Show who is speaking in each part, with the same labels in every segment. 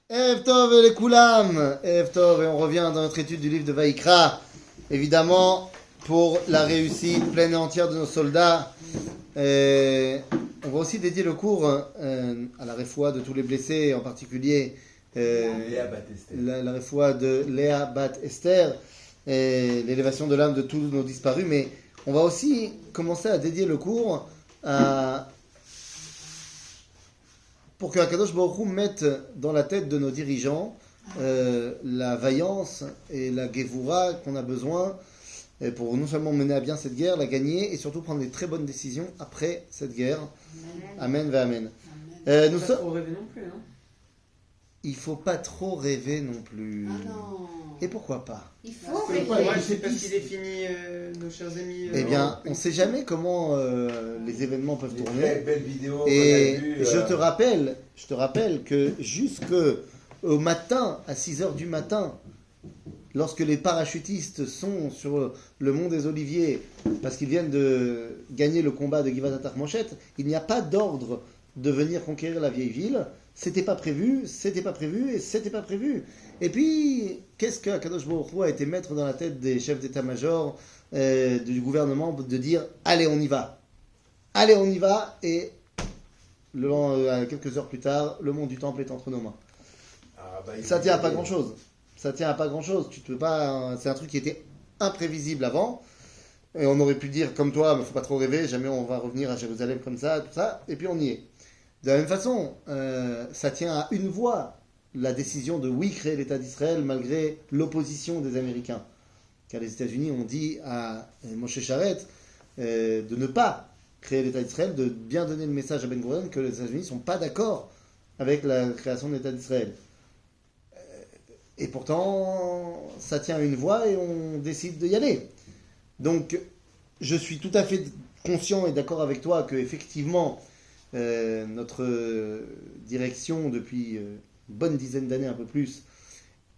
Speaker 1: Erev Tov les Koulam, Erev Tov, et on revient dans notre étude du livre de Vaïkra, évidemment pour la réussite pleine et entière de nos soldats. On va aussi dédier le cours à la réfoua de tous les blessés, en particulier la réfoua de Léa Bat Esther, et l'élévation de l'âme de tous nos disparus, mais on va aussi commencer à dédier le cours pour que Akadosh Baruch Hu mette dans la tête de nos dirigeants la vaillance et la Gevura qu'on a besoin pour non seulement mener à bien cette guerre, la gagner et surtout prendre des très bonnes décisions après cette guerre. Amen, amen.
Speaker 2: Amen. Nous sommes... Pas trop rêver non plus, hein.
Speaker 1: Il faut pas trop rêver non plus.
Speaker 3: Ah non.
Speaker 1: Et pourquoi pas?
Speaker 3: Il faut rêver.
Speaker 2: C'est parce qu'il est fini, nos chers amis.
Speaker 1: Eh bien, on ne sait jamais comment les événements peuvent tourner.
Speaker 4: Belle vidéo.
Speaker 1: Et
Speaker 4: Vu,
Speaker 1: je te rappelle que jusque au matin, à 6h du matin, lorsque les parachutistes sont sur le mont des Oliviers, parce qu'ils viennent de gagner le combat de Givat Atarmoshet, il n'y a pas d'ordre de venir conquérir la vieille ville. C'était pas prévu. Et puis, qu'est-ce que Akadosh Baruch Hu a été mettre dans la tête des chefs d'état-major du gouvernement de dire « Allez, on y va !» Et quelques heures plus tard, le mont du temple est entre nos mains. Ça tient à pas grand-chose. Tu peux pas. C'est un truc qui était imprévisible avant. Et on aurait pu dire comme toi, mais faut pas trop rêver. Jamais on va revenir à Jérusalem comme ça, tout ça. Et puis on y est. De la même façon, ça tient à une voix la décision de créer l'État d'Israël malgré l'opposition des Américains. Car les États-Unis ont dit à Moshe Charet de ne pas créer l'État d'Israël, de bien donner le message à Ben Gurion que les États-Unis ne sont pas d'accord avec la création de l'État d'Israël. Et pourtant, ça tient à une voix et on décide d'y aller. Donc, je suis tout à fait conscient et d'accord avec toi que effectivement, notre direction depuis une bonne dizaine d'années, un peu plus,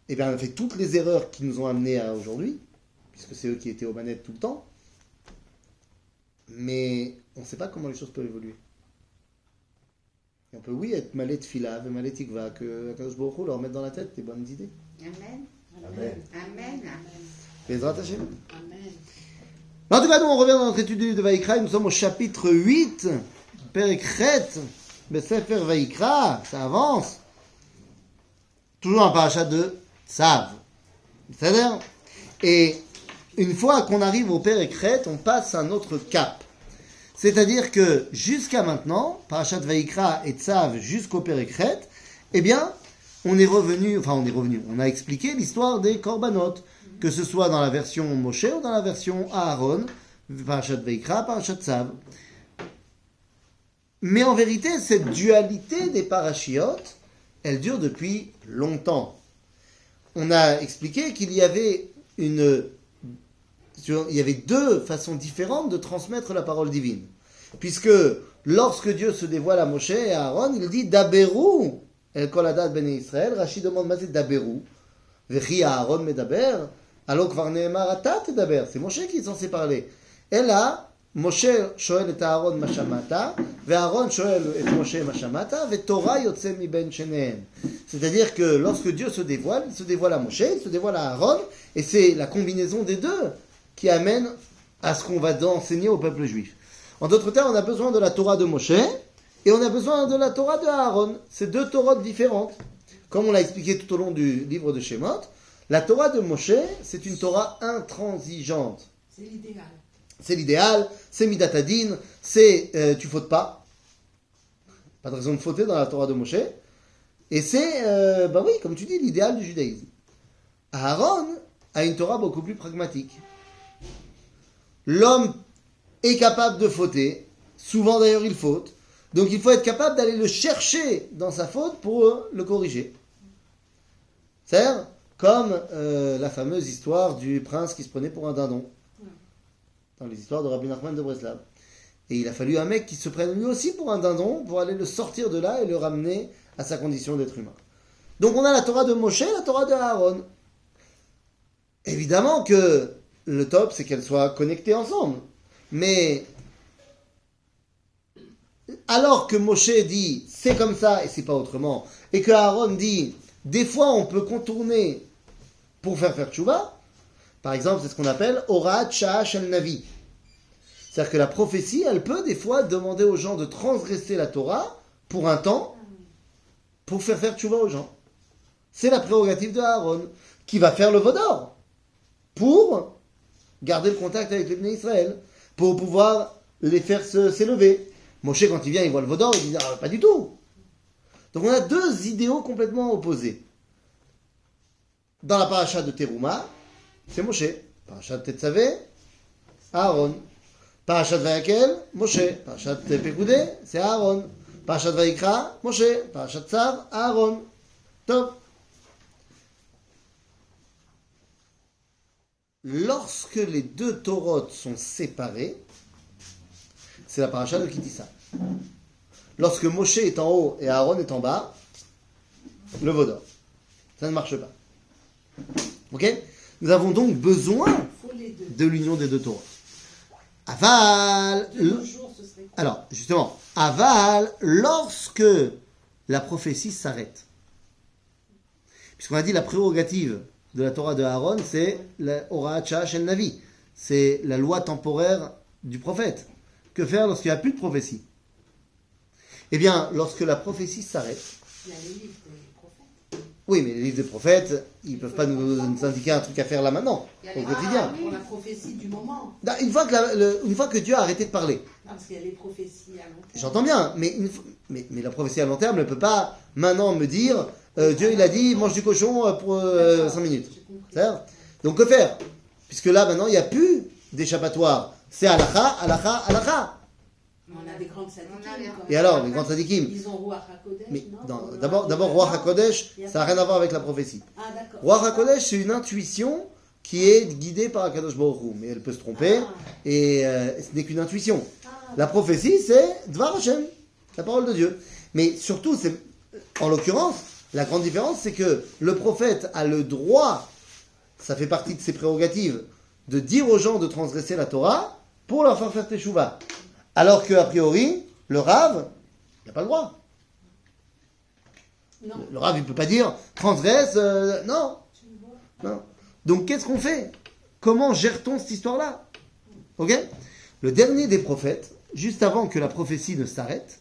Speaker 1: a fait toutes les erreurs qui nous ont amenés à aujourd'hui, puisque c'est eux qui étaient aux manettes tout le temps. Mais on ne sait pas comment les choses peuvent évoluer. Et on peut, être malé de fila, malé tikva, que Akadosh Baruch Hu leur mette dans la tête des bonnes idées.
Speaker 3: Amen.
Speaker 4: Amen.
Speaker 3: Amen.
Speaker 1: Bezrat Hashem.
Speaker 3: Amen.
Speaker 1: En tout cas, nous, on revient dans notre étude de Vaïkra. Nous sommes au chapitre 8, Perek Chet, Besefer Vaïkra. Ça avance. Toujours un parachat de Tzav. C'est-à-dire, et une fois qu'on arrive au Perek Chet, on passe à un autre cap. C'est-à-dire que jusqu'à maintenant, Parashat Vaïkra et Tzav jusqu'au Perek Chet, on a expliqué l'histoire des Korbanot, que ce soit dans la version Moshe ou dans la version Aaron, Parashat Vaïkra, Parashat Tzav. Mais en vérité, cette dualité des parachiotes, elle dure depuis longtemps. On a expliqué qu'il y avait deux façons différentes de transmettre la parole divine. Puisque lorsque Dieu se dévoile à Moshe et à Aaron, il dit Daberu el kol hadat bnei Israël. Rashi demande mais c'est Daberu. Vechi Aaron medaber. Alors kvar neemar ata tedaber. C'est Moshe qui est censé parler. Et là, Moshe shoel et Aaron ma shamata, ve Aaron shoel et Moshe ma shamata, ve Torah yotse mi ben shenehem. C'est-à-dire que lorsque Dieu se dévoile, il se dévoile à Moshe, il se dévoile à Aaron, et c'est la combinaison des deux qui amène à ce qu'on va enseigner au peuple juif. En d'autres termes, on a besoin de la Torah de Moshe et on a besoin de la Torah de Aaron. C'est deux Torahs différentes. Comme on l'a expliqué tout au long du livre de Shemot, la Torah de Moshe, c'est une Torah intransigeante. C'est l'idéal, c'est Midat Hadin, c'est tu fautes pas. Pas de raison de fauter dans la Torah de Moshe. Et c'est, comme tu dis, l'idéal du judaïsme. Aaron a une Torah beaucoup plus pragmatique. L'homme est capable de fauter, souvent d'ailleurs il faute, donc il faut être capable d'aller le chercher dans sa faute pour le corriger. C'est-à-dire, comme la fameuse histoire du prince qui se prenait pour un dindon, dans les histoires de Rabbi Nachman de Breslav. Et il a fallu un mec qui se prenne lui aussi pour un dindon pour aller le sortir de là et le ramener à sa condition d'être humain. Donc on a la Torah de Moshe et la Torah de Aaron. Évidemment que le top, c'est qu'elles soient connectées ensemble. Mais alors que Moshe dit c'est comme ça et c'est pas autrement, et que Aaron dit Des fois, on peut contourner pour faire tchouva. Par exemple, c'est ce qu'on appelle Horat Shah Shel Navi. C'est-à-dire que la prophétie, elle peut des fois demander aux gens de transgresser la Torah pour un temps, pour faire tchouva aux gens. C'est la prérogative de Aaron, qui va faire le vaudor pour garder le contact avec les Bnei Israël, pour pouvoir les faire s'élever. Moshe, quand il vient, il voit le vaudor, il dit ah, pas du tout. Donc on a deux idéaux complètement opposés. Dans la paracha de Teruma, c'est Moshe. Paracha de Tetzavé, Aaron. Paracha de Vayakel, Moshe. Paracha de Pekoudé, c'est Aaron. Paracha de Vayikra, Moshe. Paracha de Tzav, Aaron. Top. Lorsque les deux Torotes sont séparées, c'est la paracha de Kitissa. Lorsque Moshe est en haut et Aaron est en bas, le vaudor. Ça ne marche pas. Ok? Nous avons donc besoin de l'union des deux Torotes. Aval. Alors, justement, aval, lorsque la prophétie s'arrête. Puisqu'on a dit la prérogative de la Torah de Aaron, c'est la Horat Shah Shel Navi. C'est la loi temporaire du prophète. Que faire lorsqu'il n'y a plus de prophétie? Eh bien, lorsque la prophétie s'arrête...
Speaker 3: Il y a les livres des prophètes.
Speaker 1: Oui, mais les livres des prophètes, ils ne peuvent pas nous indiquer un truc à faire là maintenant, au quotidien.
Speaker 3: Pour la prophétie du moment.
Speaker 1: Une fois que Dieu a arrêté de parler.
Speaker 3: Non, parce qu'il y a les prophéties à long terme.
Speaker 1: J'entends bien, mais la prophétie à long terme ne peut pas maintenant me dire Dieu il a dit mange du cochon pour 5 minutes. C'est-à-dire, donc que faire? Puisque là maintenant il n'y a plus d'échappatoire. C'est halakha, halakha, halakha.
Speaker 3: On a des grandes sadikim.
Speaker 1: Et alors, les grands sadikim?
Speaker 3: Ils ont Ruach HaKodesh,
Speaker 1: Mais
Speaker 3: non?
Speaker 1: d'abord, Ruach HaKodesh, ça n'a rien à voir avec la prophétie.
Speaker 3: Ah, d'accord.
Speaker 1: Ruach HaKodesh, c'est une intuition qui est guidée par Akadosh Baruch Hu. Mais elle peut se tromper, et ce n'est qu'une intuition. La prophétie, c'est Dvar Hashem, la parole de Dieu. Mais surtout, en l'occurrence, la grande différence, c'est que le prophète a le droit, ça fait partie de ses prérogatives, de dire aux gens de transgresser la Torah pour leur faire teshuva. Alors qu'a priori, le Rav, il n'a pas le droit.
Speaker 3: Non.
Speaker 1: Le Rav, il ne peut pas dire transgresse, non. Non. Donc qu'est-ce qu'on fait? Comment gère-t-on cette histoire-là? Ok? Le dernier des prophètes, juste avant que la prophétie ne s'arrête,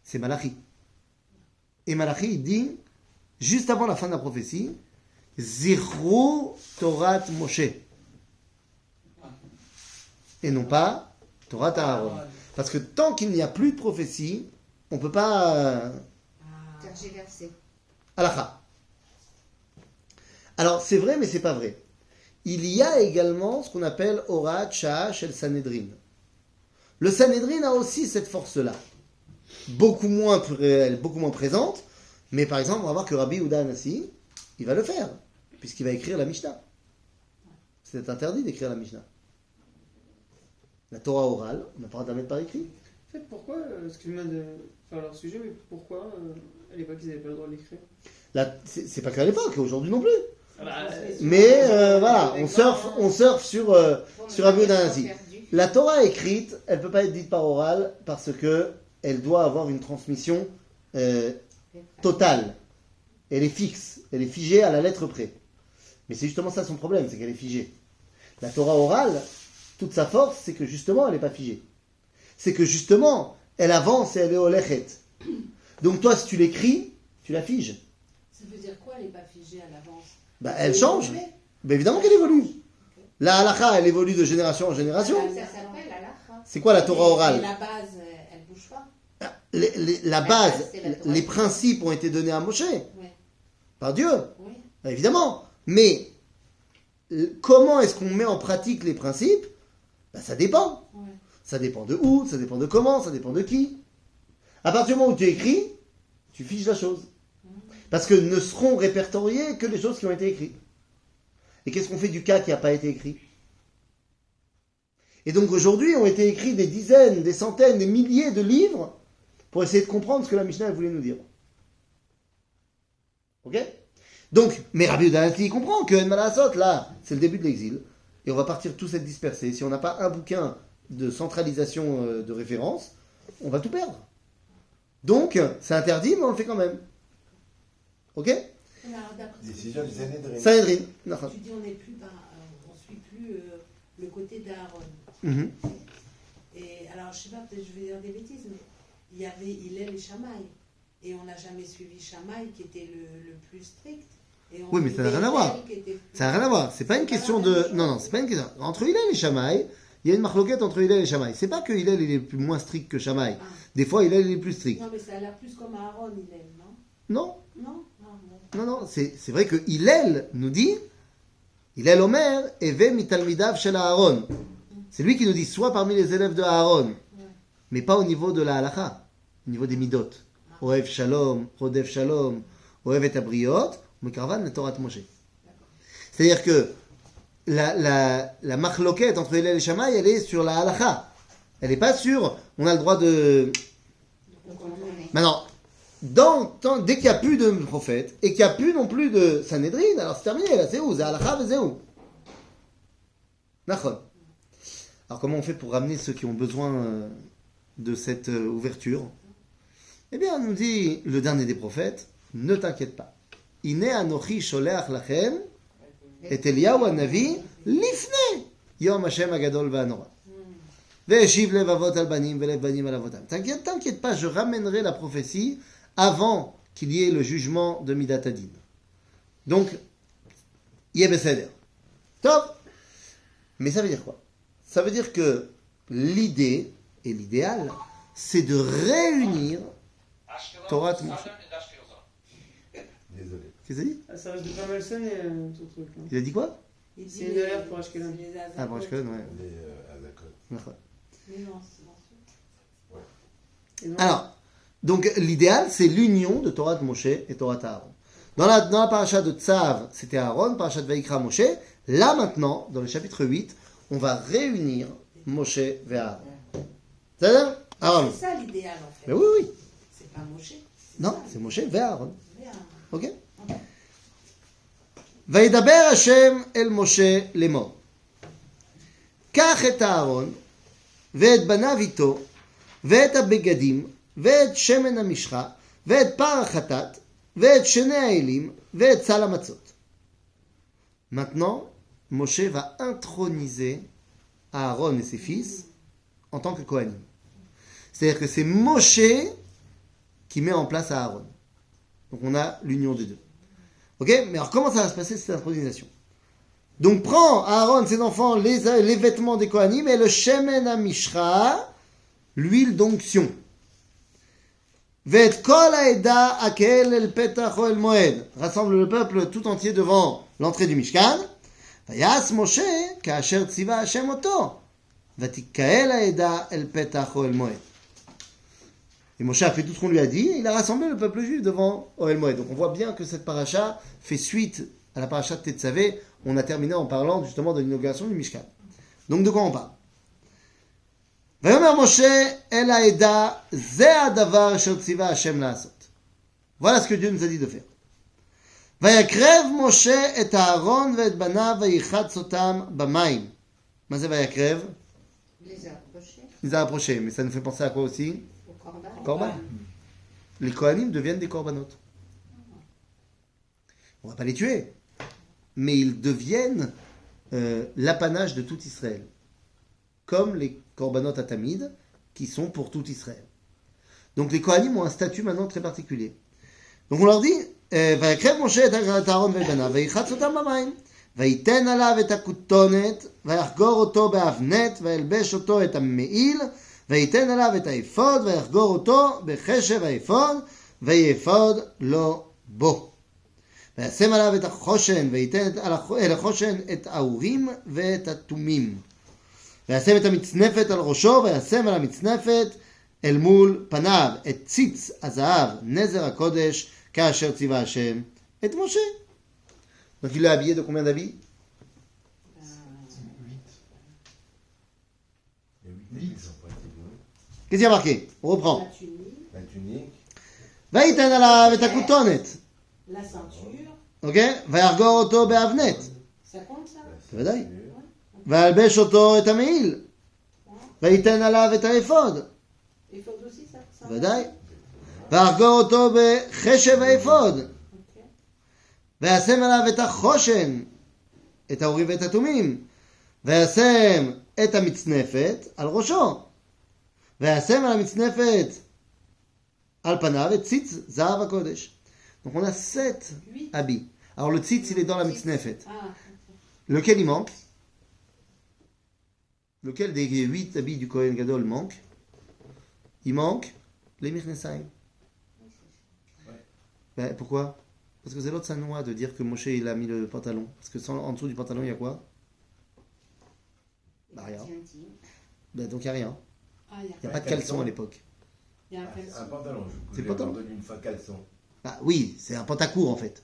Speaker 1: c'est Malachi. Et Malachi, il dit, juste avant la fin de la prophétie, Zichru Torat Moshe. Et non pas Torat Aaron. Parce que tant qu'il n'y a plus de prophétie, on ne peut pas...
Speaker 4: tergiverser.
Speaker 1: Halakha. Alors, c'est vrai, mais c'est pas vrai. Il y a également ce qu'on appelle Horat Shah Shel Sanhedrin. Le Sanhedrin a aussi cette force-là. Beaucoup moins présente, mais par exemple, on va voir que Rabbi Yehuda Hanassi, il va le faire, puisqu'il va écrire la Mishnah. C'est interdit d'écrire la Mishnah. La Torah orale, on n'a pas le droit de la mettre par écrit.
Speaker 2: En fait, pourquoi, excuse-moi de faire leur sujet, mais pourquoi à l'époque ils n'avaient pas le droit de l'écrire?
Speaker 1: Là, c'est pas qu'à l'époque, aujourd'hui non plus.
Speaker 2: Ah bah,
Speaker 1: Mais voilà, on surfe sur Rabbi Yehuda Hanassi. La Torah écrite, elle ne peut pas être dite par oral parce que elle doit avoir une transmission totale. Elle est fixe, elle est figée à la lettre près. Mais c'est justement ça son problème, c'est qu'elle est figée. La Torah orale, toute sa force, c'est que justement, elle n'est pas figée. C'est que justement, elle avance et elle est olechet. Donc toi, si tu l'écris, tu la figes.
Speaker 3: Ça veut dire quoi, elle n'est pas figée à l'avance?
Speaker 1: Bah, elle change. Bah, évidemment qu'elle évolue. La halakha, elle évolue de génération en génération.
Speaker 4: Ça s'appelle halakha.
Speaker 1: C'est quoi la Torah orale?
Speaker 3: Et la base, elle ne bouge pas.
Speaker 1: La base,
Speaker 4: c'est la Torah.
Speaker 1: les principes ont été donnés à Moshe,
Speaker 3: Oui.
Speaker 1: par Dieu,
Speaker 3: Oui.
Speaker 1: évidemment. Mais comment est-ce qu'on met en pratique les principes? Ben, ça dépend.
Speaker 3: Oui.
Speaker 1: Ça dépend de où, ça dépend de comment, ça dépend de qui. À partir du moment où tu écris, tu figes la chose. Parce que ne seront répertoriées que les choses qui ont été écrites. Et qu'est-ce qu'on fait du cas qui n'a pas été écrit? Et donc aujourd'hui, ont été écrits des dizaines, des centaines, des milliers de livres pour essayer de comprendre ce que la Mishnah voulait nous dire. Ok? Donc, mais Rabbi Yehuda Hanassi comprend que En Malasot, là, c'est le début de l'exil. Et on va partir tous être dispersés. Si on n'a pas un bouquin de centralisation de référence, on va tout perdre. Donc, c'est interdit, mais on le fait quand même. Ok?
Speaker 3: Alors, d'après ce que
Speaker 5: Décision
Speaker 3: tu
Speaker 5: du
Speaker 3: dis,
Speaker 5: Sanhedrin.
Speaker 1: Sanhedrin. D'accord.
Speaker 3: tu dis on n'est plus on suit plus le côté d'Aaron.
Speaker 1: Mhm.
Speaker 3: Et alors, je sais pas, peut-être je vais dire des bêtises, mais il y avait Hillel et Shammai. Et on n'a jamais suivi Shammai qui était le plus strict. Et on
Speaker 1: Oui, mais ça n'a
Speaker 3: suivait
Speaker 1: rien à voir.
Speaker 3: Hillel qui était plus-
Speaker 1: Ça n'a rien à voir. C'est pas une question de. Non, non, c'est pas une question. Entre Hillel et Shammai, il y a une marloquette entre Hillel et Shammai. C'est pas que Hillel il est plus moins strict que Shammai.
Speaker 3: Ah.
Speaker 1: Des fois, Hillel il est plus strict.
Speaker 3: Non, mais ça a l'air plus comme Aaron, Hillel, non?
Speaker 1: Non,
Speaker 3: Non? Ah, bon.
Speaker 1: non, non. C'est vrai que Hillel nous dit. Hillel Omer, Eve mitalmidav shel Aaron. C'est lui qui nous dit soit parmi les élèves de Aaron, mais pas au niveau de la halakha, au niveau des midot. Oev shalom, rodef shalom, oev et abriot, mekarvan le Torah Moshe. C'est-à-dire que la marloquette entre Hillel et Shammai, elle est sur la halakha. Elle n'est pas sur, on a le droit de...
Speaker 4: Le contourner.
Speaker 1: Maintenant, dès qu'il n'y a plus de prophète, et qu'il n'y a plus non plus de Sanhedrin, alors c'est terminé, là c'est où? C'est halakha, c'est où? Nachon. Alors comment on fait pour ramener ceux qui ont besoin de cette ouverture? Eh bien, on nous dit le dernier des prophètes, ne t'inquiète pas. Ine anochi sholeach lachem et Eliyahu hanavi lifne yom Hashem agadol va'anora. Ve'eshiv lev avot al banim ve'lev banim al avotam. T'inquiète pas, je ramènerai la prophétie avant qu'il y ait le jugement de Midat Hadin. Donc, yeh beseder. Top. Mais ça veut dire quoi? Ça veut dire que l'idée et l'idéal, c'est de réunir Torah Moshe.
Speaker 5: Désolé.
Speaker 1: Qu'est-ce qu'il a dit?
Speaker 2: Ah, ça reste de pas mal sonner ton truc. Hein.
Speaker 1: Il a dit quoi?
Speaker 3: Il dit
Speaker 2: C'est une alerte pour Ashkelon.
Speaker 3: c'est les Azakot.
Speaker 1: Ah, bon, je connais, ouais.
Speaker 5: Les Azakot.
Speaker 1: D'accord.
Speaker 3: Mais non, c'est mensuel.
Speaker 2: Et non,
Speaker 1: Alors, donc l'idéal, c'est l'union de Torah Moshe et Torah Aaron. Dans la paracha de Tzav, c'était Aaron, paracha de Vaikra, Moshe. Là, maintenant, dans le chapitre 8, on va réunir Moshe et Aaron. C'est-à-dire Aaron.
Speaker 3: C'est ça l'idéal en fait.
Speaker 1: Mais oui, oui.
Speaker 3: C'est pas Moshe.
Speaker 1: Non, c'est Moshe et Aaron.
Speaker 3: Mais,
Speaker 1: Ok? וידבר השם אל משה לאמור. קח את אהרון ואת בניו איתו ואת הבגדים ואת שמן המשחה ואת פר החטאת ואת שני האלים ואת סל המצות. Maintenant, Moshe va introniser Aaron et ses fils en tant que Kohanim. C'est-à-dire que c'est Moshe qui met en place Aaron. Donc on a l'union des deux. Ok? Mais alors comment ça va se passer cette intronisation? Donc prends Aaron, ses enfants, les vêtements des Kohanim et le Shemen HaMishra, l'huile d'onction. V'et kol ha'eda akel el petach oel moed. Rassemble le peuple tout entier devant l'entrée du Mishkan. Vayas Moshe ka'asher tziva Hashem oto. Vatikael ha'eda el petach oel moed. Et Moshe a fait tout ce qu'on lui a dit, et il a rassemblé le peuple juif devant Ohel Moed. Donc on voit bien que cette paracha fait suite à la paracha de Tetzavé. On a terminé en parlant justement de l'inauguration du Mishkan. Donc de quoi on parle? ויאמר משה אל העדה, זה הדבר אשר ציווה השם לעשות. Voilà ce que Dieu nous a dit de faire. ויקרב משה את אהרון ואת בניו ויחץ אותם במים. מה זה ויקרב?
Speaker 4: Les approcher
Speaker 1: Il les a approchés, mais ça nous fait penser à quoi aussi?
Speaker 4: au corban.
Speaker 1: Corban. Les Kohanim deviennent des korbanot. On va pas les tuer, mais ils deviennent l'apanage de tout Israël. Comme les korbanot à Tamid, qui sont pour tout Israël. Donc les Kohanim ont un statut maintenant très particulier. Donc on leur dit, ויקרב משה את אהרון ואת בניו, ויחץ אותם במים, וייתן עליו את הכותונת, ויחגור אותו באבנת, וילבש אותו את המעיל, וייתן עליו את האפוד, ויחגור אותו בחשב האפוד, ויפוד לו בו. וישם עליו את החושן, וייתן אל החושן את האורים ואת התומים. וישם את המצנפת על ראשו, וישם על המצנפת אל מול פניו את ציץ הזהב, נזר הקודש, כאשר ציווה השם את משה. Donc il l'a habillé de combien d'habits? Qu'est-ce qu'il y a marqué? On reprend.
Speaker 3: La tunique,
Speaker 5: La tunique,
Speaker 1: ויתן עליו את הכותונת.
Speaker 3: la ceinture,
Speaker 1: אוקיי? ויחגור אותו באבנת.
Speaker 3: ça compte ça?
Speaker 1: בוודאי. וילבש אותו את המעיל. וייתן עליו את האפוד.
Speaker 3: Il faut aussi ça?
Speaker 1: בוודאי. ויחגור אותו בחשב האפוד.
Speaker 3: Ok.
Speaker 1: וישם עליו את החושן, את האורים ואת התומים, וישם את המצנפת על ראשו, וישם על המצנפת על panav et tzitz zahav hakodesh. Donc on a 7 habits. Alors le tzitz il est dans la mitznefet.
Speaker 3: Ah,
Speaker 1: Lequel il manque? Lequel des 8 habits du Kohen Gadol manque? Il manque les Mirnesaim. Ben, pourquoi? Parce que c'est l'autre sanoua de dire que Moshe il a mis le pantalon. Parce que en dessous du pantalon il y a quoi? Bah rien. Ben, donc il n'y a rien.
Speaker 3: ah,
Speaker 1: Il n'y a pas de caleçon à l'époque.
Speaker 3: il y a un
Speaker 5: Un
Speaker 3: caleçon.
Speaker 5: pantalon,
Speaker 1: C'est
Speaker 5: je
Speaker 1: le
Speaker 5: l'ai
Speaker 1: pantalon.
Speaker 5: entendu une fois caleçon.
Speaker 1: Ah oui, c'est un pantacourt en fait.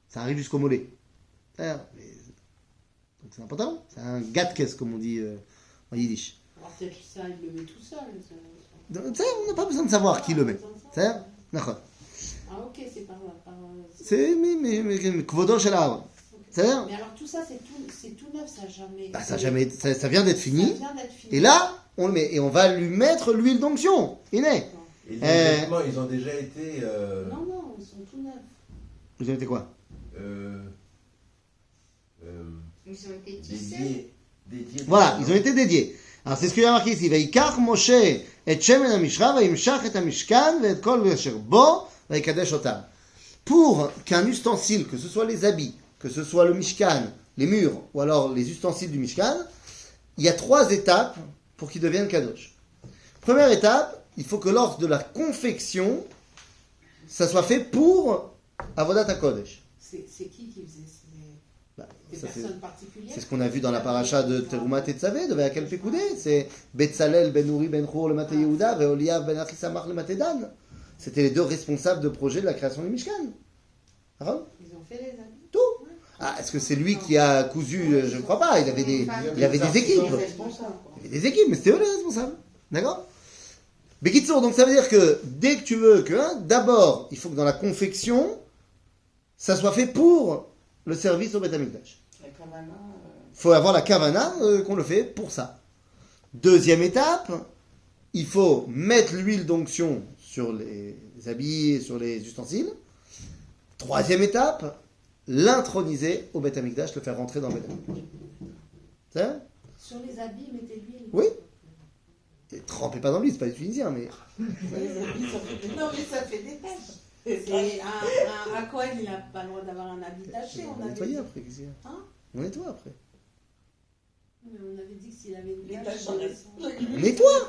Speaker 1: Ça arrive jusqu'au mollet. Donc c'est un pantalon. C'est un gatkes comme on dit en yiddish.
Speaker 3: Alors peut-être que ça, il le met tout seul.
Speaker 1: Donc, ça, on n'a pas besoin de savoir qui le met. C'est d'accord.
Speaker 3: Ah ok, c'est par...
Speaker 1: C'est mais kvodo shel Aaron. C'est
Speaker 3: Mais alors tout ça, c'est tout neuf, ça n'a jamais...
Speaker 1: ça vient d'être
Speaker 3: Ça
Speaker 1: fini.
Speaker 3: vient d'être fini.
Speaker 1: Et là, on le met et on va lui mettre l'huile d'onction. Iné.
Speaker 5: Et les vêtements, ils ont déjà été
Speaker 3: Non, non, ils sont tout neufs.
Speaker 1: Vous avez été quoi?
Speaker 4: Ils ont été tissés.
Speaker 5: dédiés.
Speaker 1: Voilà, ils ont été dédiés. Alors c'est ce qu'il y a marqué ici. ויקח משה את שמן המשחה וימשח את המשכן ואת כל אשר בו ויקדש אותם. Pour qu'un ustensile, que ce soit les habits, que ce soit le mishkan, les murs, ou alors les ustensiles du mishkan, il y a 3 étapes pour qu'ils deviennent kadosh. Première étape, il faut que lors de la confection, ça soit fait pour Avodat HaKodesh.
Speaker 3: C'est qui faisait
Speaker 1: Bah,
Speaker 3: des
Speaker 1: ça,
Speaker 3: personnes particulières?
Speaker 1: c'est ce qu'on a vu dans la paracha de Terumat et Tzavé, de Vayakel Pekoudé. C'est Betzalel ben Uri ben Chur le Mate Yehuda et Oliav ben Achisamach le Mate Dan. C'était les 2 responsables de projet de la création du Mishkan. Ah,
Speaker 3: Ils ont fait les habits.
Speaker 1: tout. Ah, est-ce que c'est lui qui a cousu? Je ne crois pas. Il avait des équipes. Il avait des équipes, mais c'était eux les responsables. D'accord? Bekitsour, donc ça veut dire que dès que tu veux que, d'abord, il faut que dans la confection, ça soit fait pour le service au Beth Amikdash.
Speaker 4: La kavana,
Speaker 1: Il faut avoir la kavana qu'on le fait pour ça. Deuxième étape, il faut mettre l'huile d'onction sur les habits et sur les ustensiles. Troisième étape, l'introniser au Beth Amikdash, le faire rentrer dans le Beth Amikdash. C'est ça?
Speaker 3: Sur les habits, mettez l'huile.
Speaker 1: Oui. Et trempez pas dans l'huile, c'est pas du tunisien, mais...
Speaker 3: Non, mais ça fait des taches. C'est un Cohen, il n'a pas le droit d'avoir un habit taché.
Speaker 1: On
Speaker 3: On
Speaker 1: va
Speaker 3: avait
Speaker 1: nettoyer
Speaker 3: dit.
Speaker 1: après, qu'est-ce qu'il y a?
Speaker 3: Hein?
Speaker 1: On nettoie après.
Speaker 3: Mais on avait dit que s'il avait une
Speaker 4: Les
Speaker 3: tache,
Speaker 4: taches
Speaker 3: il devait
Speaker 4: en
Speaker 3: s'en-
Speaker 1: Nettoie.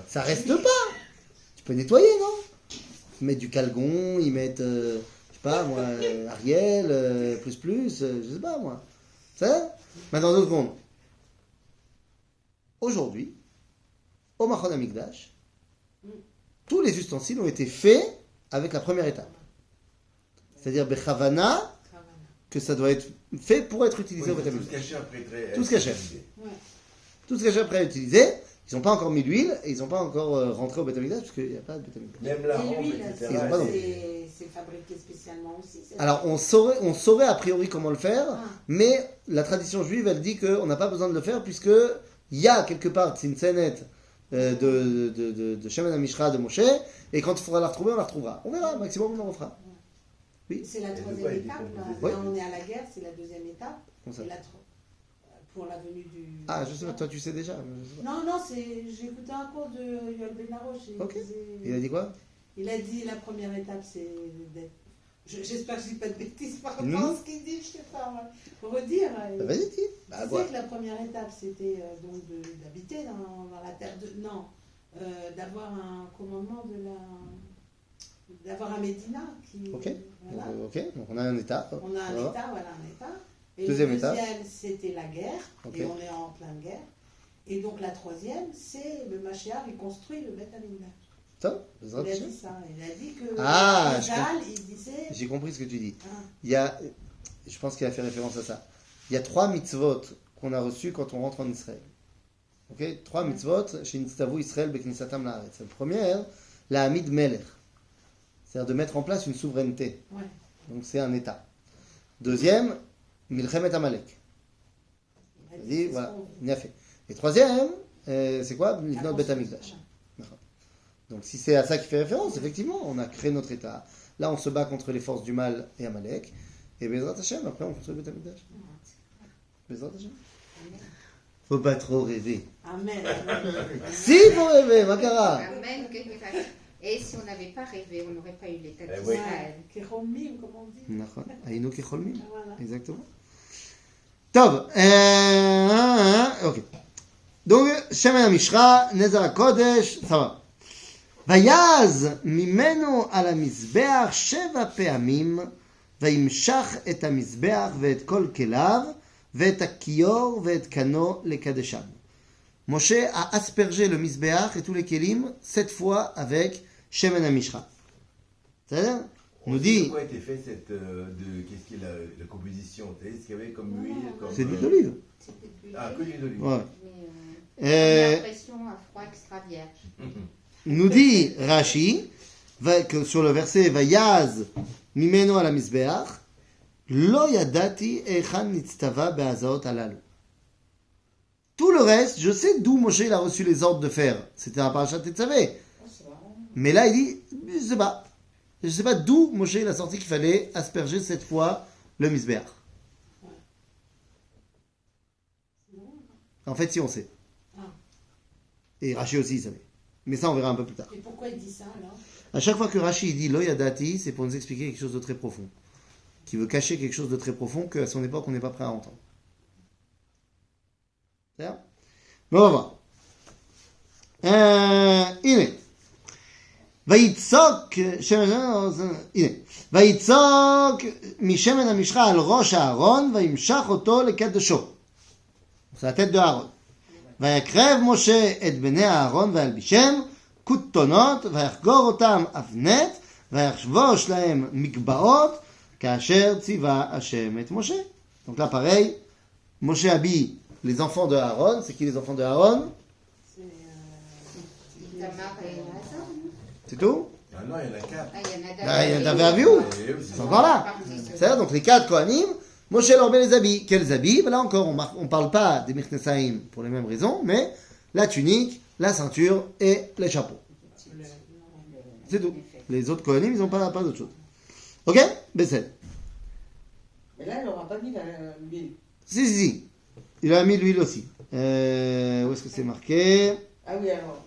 Speaker 1: Ça reste pas. Tu peux nettoyer, non? Ils mettent du calgon, ils mettent, je sais pas moi, Ariel, je sais pas moi. Ça? Maintenant, 2 secondes. Aujourd'hui, au Machon Amikdash, tous les ustensiles ont été faits avec la première étape. C'est-à-dire Bechavana, que ça doit être fait pour être utilisé au Beth
Speaker 5: Tout se
Speaker 1: Amikdash.
Speaker 5: cacher après.
Speaker 1: Tout se cacher.
Speaker 3: Ouais.
Speaker 1: Tout ce que j'ai après à utiliser, ils n'ont pas encore mis l'huile et ils n'ont pas encore rentré au Beth Amikdash parce qu'il n'y a pas de Beth Amikdash.
Speaker 5: Même la
Speaker 3: Et
Speaker 5: rampe,
Speaker 3: l'huile,
Speaker 5: etc.
Speaker 1: Ils ont pas
Speaker 3: c'est fabriqué spécialement aussi. c'est-
Speaker 1: Alors on saurait a priori comment le faire,
Speaker 3: Ah.
Speaker 1: mais la tradition juive elle dit qu'on n'a pas besoin de le faire puisque il y a quelque part Tzimtzenet de Shemen HaMishra de Moshe et quand il faudra la retrouver, on la retrouvera. On verra, maximum on en refera.
Speaker 3: C'est la
Speaker 5: Et de
Speaker 3: troisième
Speaker 5: quoi il
Speaker 3: étape. Là.
Speaker 5: décompose
Speaker 1: Ouais.
Speaker 3: Là, on est à la guerre, c'est la deuxième étape.
Speaker 1: Comment ça
Speaker 3: Et pour la venue du.
Speaker 1: Ah, je sais pas, toi tu sais déjà. Mais je sais pas.
Speaker 3: Non, non, j'ai écouté un cours de Yoel Benaroche.
Speaker 1: Ok. Il a dit quoi?
Speaker 3: Il a dit la première étape, c'est d'être. J'espère que je dis pas de bêtises par rapport
Speaker 1: Non.
Speaker 3: à ce qu'il dit, je sais pas. Redire.
Speaker 1: Bah, vas-y, dis.
Speaker 3: Tu
Speaker 1: Bah,
Speaker 3: sais
Speaker 1: quoi?
Speaker 3: que la première étape, c'était donc d'habiter dans la terre de. Non, d'avoir un commandement d'avoir un Médina qui.
Speaker 1: Ok.
Speaker 3: Voilà.
Speaker 1: Ok, donc on a un état.
Speaker 3: On a un
Speaker 1: Voilà.
Speaker 3: état, voilà un état. Et
Speaker 1: Deuxième
Speaker 3: le
Speaker 1: étape.
Speaker 3: deuxième, c'était la guerre,
Speaker 1: Ok.
Speaker 3: et on est en pleine guerre. Et donc la troisième, c'est le Mashiach, il construit le Beth Amikdash.
Speaker 1: Ça,
Speaker 3: Il a dit ça. Il a dit que
Speaker 1: Ah,
Speaker 3: Israël, il disait.
Speaker 1: j'ai compris ce que tu dis.
Speaker 3: Ah,
Speaker 1: Il y a, je pense qu'il a fait référence à ça. Il y a 3 mitzvot qu'on a reçus quand on rentre en Israël. Ok, 3 mitzvot chez Nitztavu Israël Beknisatam Laaretz. La première, la Hamid Melech, c'est-à-dire de mettre en place une souveraineté.
Speaker 3: ouais.
Speaker 1: Donc c'est un État. Deuxième, Milchemet Amalek.
Speaker 3: Il a
Speaker 1: Il
Speaker 3: dit,
Speaker 1: dit,
Speaker 3: c'est ce
Speaker 1: voilà,
Speaker 3: qu'on veut.
Speaker 1: il a fait. Et troisième, c'est quoi?
Speaker 3: La
Speaker 1: Livnot Bet
Speaker 3: construction,
Speaker 1: Amikdash.
Speaker 3: voilà.
Speaker 1: Donc si c'est à ça qui fait référence, effectivement, on a créé notre État. Là, on se bat contre les forces du mal et Amalek. Et Bezrat Hashem, après, on construit le Beth Amikdash. Bezrat Hashem. Faut pas trop rêver.
Speaker 3: Amen.
Speaker 1: Si, faut rêver, Makara.
Speaker 4: Amen, que tu fasses. Et si on n'avait pas rêvé, on n'aurait pas eu l'état
Speaker 5: Eh
Speaker 4: d'Israël.
Speaker 3: Kéromim, comme on dit.
Speaker 1: Nachon. Aïno Kecholmim.
Speaker 3: Voilà.
Speaker 1: Exactement. Tov. Ok. Donc, Shemen HaMishra, Nezar HaKodesh, ça va. ויז ממנו על המזבח 7 פעמים, וימשך את המזבח ואת כל כליו, ואת הכיור ואת קנו לקדשם. Moshe a aspergé le misbéach et tous les kélim 7 fois avec Shemen HaMishra. C'est-à-dire, nous dit...
Speaker 5: Pourquoi a été fait cette... qu'est-ce qui est la composition? Tu sais, ce qu'il y avait comme huile comme,
Speaker 1: C'est de l'huile d'olive.
Speaker 4: C'était plus
Speaker 5: Ah, que l'huile d'olive.
Speaker 1: Ouais.
Speaker 4: Mais on a l'impression à froid extra vierge.
Speaker 1: Nous dit Rashi, que sur le verset Vayaz mimeno ala mizbeach, lo yadati echan nitztava be'azaot alalu. Tout le reste, je sais d'où Moshe il a reçu les ordres de faire. C'était un parachat Tetzavé. Mais là, il dit, je sais pas. Je sais pas d'où Moshe il a sorti qu'il fallait asperger 7 fois le mizbeach. En fait, si on sait. Et Rashi aussi, il savait. Mais ça, on verra un peu plus tard.
Speaker 3: Et pourquoi il dit ça alors?
Speaker 1: À chaque fois que Rashi dit Lo Yadati, c'est pour nous expliquer quelque chose de très profond. Qui veut cacher quelque chose de très profond qu'à son époque, on n'est pas prêt à entendre. C'est ça? Mais on va voir. הנה. ויצוק משמן המשחה על ראש הארון וימשך אותו לקדשו. זה la tête de Aaron. ויקרב משה את בני הארון וילבישם כותונות ויחגור אותם אבנת ויחבוש להם מגבעות כאשר ציווה השם את משה. Donc là pareil, Moshe habille les enfants de Aaron. C'est qui les enfants de Aaron?
Speaker 4: Tamar et Lazare.
Speaker 1: C'est tout?
Speaker 5: Ah non, il y en a 4.
Speaker 4: Ah, il y en a
Speaker 1: Ah, il y en avait un vieux.
Speaker 5: Et eux,
Speaker 1: C'est encore là. C'est-à-dire donc les 4 Kohanim, Moshe leur met les habits. Quels habits? Ben là encore, on ne parle pas des Mirknesaïm pour les mêmes raisons, mais la tunique, la ceinture et les chapeaux. C'est tout. Les autres Kohanim, ils n'ont pas d'autre chose. Ok? Bessel.
Speaker 6: Mais là, il n'aura pas mis l'huile.
Speaker 1: Si. Il a mis l'huile aussi. Où est-ce que c'est marqué?
Speaker 6: Ah oui, alors.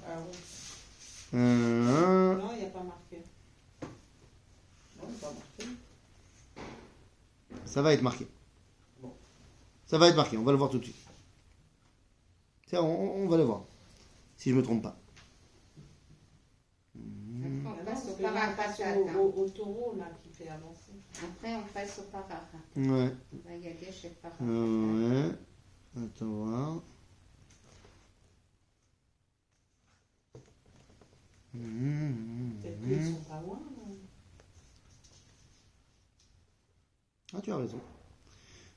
Speaker 3: Non, il n'y a pas marqué.
Speaker 6: Non, c'est pas marqué.
Speaker 1: Ça va être marqué.
Speaker 6: Bon.
Speaker 1: Ça va être marqué, on va le voir tout de suite. Tiens, on va le voir. Si je ne me trompe pas.
Speaker 4: On
Speaker 3: Ah
Speaker 4: passe
Speaker 3: non,
Speaker 4: au
Speaker 3: parce que là, on
Speaker 4: parachat.
Speaker 3: passe au taureau là, qui fait avancer.
Speaker 4: Après, on passe au parachat.
Speaker 1: Ouais.
Speaker 4: Vagadesh et parachat.
Speaker 1: Ouais. Attends voir.
Speaker 3: Peut-être qu'ils sont pas loin.
Speaker 1: Ah, tu as raison.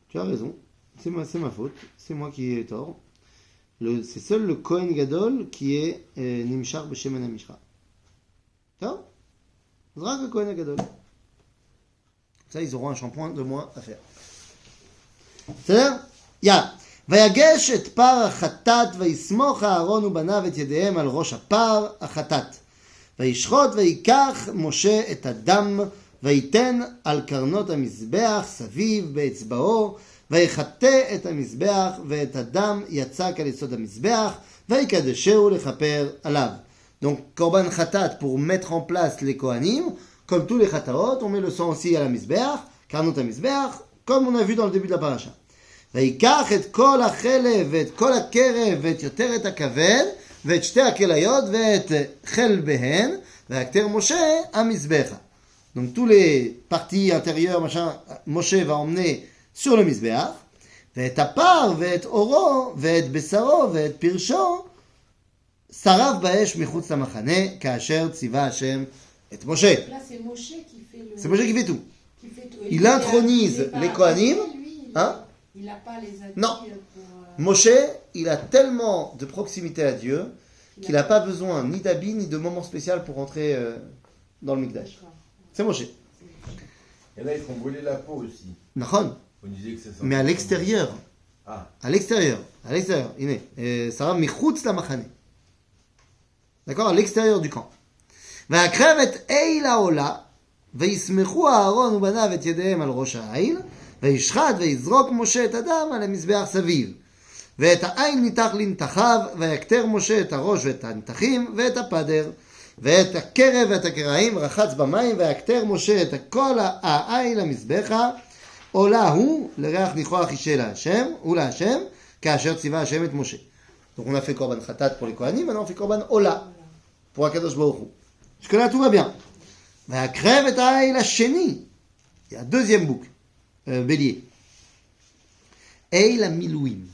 Speaker 1: Tu as raison. C'est ma faute. C'est moi qui ai tort. C'est seul le Kohen Gadol qui est Nimshar B'Shemen HaMishra. D'accord? Zrak le Kohen Gadol. Ça, ils auront un shampoing de moins à faire. בסדר? יאללה. ויגש את פר החטאת ויסמוך אהרון ובניו את ידיהם על ראש הפר החטאת. וישחוט ויקח משה את הדם ויתן על קרנות המזבח סביב באצבעו ויחטא את המזבח ואת הדם יצק על יסוד המזבח ויקדשהו לכפר עליו. Donc korban khatat pour mettre en place les kohanim, comme tous les khataot, on met le sang aussi à la mizbeach, karnot à mizbeach, comme on a vu dans le début de la paracha. ויקח את כל החלב ואת כל הקרב ואת יותר את הכבד ואת שתי הכליות ואת חלביהן ויקטר משה המזבחה. Donc tous les parties intérieures, machin, Moshe va emmener sur le mizbeach, ואת הפר ואת אורו ואת בשרו ואת פרשו שרף באש מחוץ למחנה כאשר ציווה השם את משה.
Speaker 3: Là, c'est Moshe qui fait le.
Speaker 1: C'est Moshe qui fait tout.
Speaker 3: Qui fait tout.
Speaker 1: Il intronise les Kohanim, hein?
Speaker 3: Il n'a pas les habits
Speaker 1: Non.
Speaker 3: pour.
Speaker 1: Moshe, il a tellement de proximité à Dieu qu'il n'a pas besoin ni d'habits ni de moment spécial pour rentrer dans le Mikdash.
Speaker 3: D'accord.
Speaker 1: C'est Moshe.
Speaker 5: Et là, ils font brûler la peau aussi.
Speaker 1: Nachon.
Speaker 5: On disait que ça
Speaker 1: Mais à l'extérieur.
Speaker 5: Ah,
Speaker 1: À l'extérieur. À l'extérieur. Ça va michutz la machane. D'accord? À l'extérieur du camp. והקרב את איל העולה, ויסמכו אהרון ובניו את ידיהם על ראש העיל, וישחט ויזרוק משה את הדם על המזבח סביב. ואת העיל ניתח לנתחיו, ויקטר משה את הראש ואת הנתחים, ואת הפדר, ואת הקרב ואת הקרעים רחץ במים, ויקטר משה את כל העיל המזבחה, עולה הוא לריח ניחוח אישה להשם, הוא להשם, כאשר ציווה השם את משה. Donc on a fait korban khatat pour les kohanim, maintenant on fait korban ola pour Akadosh Baruch Hu. Jusque-là tout va bien. והקרב את העיל השני, il y a deuxième bouc, bélier. Eil המילואים.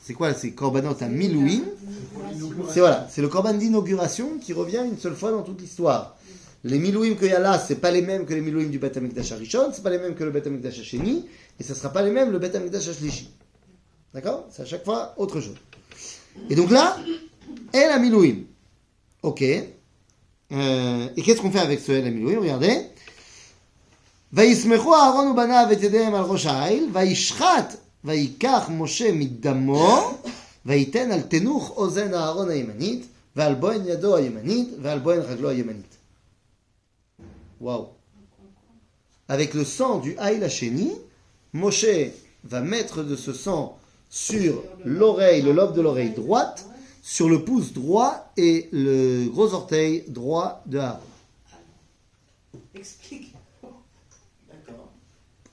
Speaker 1: C'est quoi? C'est korbanot à milouim. C'est voilà, c'est le korban d'inauguration qui revient une seule fois dans toute l'histoire. Les milouim qu'il y a là, c'est pas les mêmes que les milouim du Beth Amikdash Harishon, c'est pas les mêmes que le Beth Amikdash Hasheni, et ce sera pas les mêmes le Beth Amikdash Hashlishi. D'accord? C'est à chaque fois autre chose. Et donc là, El Amilouim. Ok. Et qu'est-ce qu'on fait avec ce El Amilouim? Regardez. ויסמכו אהרון ובניו את ידיהם על ראש העיל, וישחט ויקח משה מדמו, וייתן על תנוך אוזן אהרון הימנית, ועל בוין ידו הימנית, ועל בוין רגלו הימנית. Waouh. Avec le sang du Haïl Hasheni, Moshe va mettre de ce sang sur l'oreille, le lobe de l'oreille droite, sur le pouce droit et le gros orteil droit de Aaron.
Speaker 3: Explique.
Speaker 6: D'accord.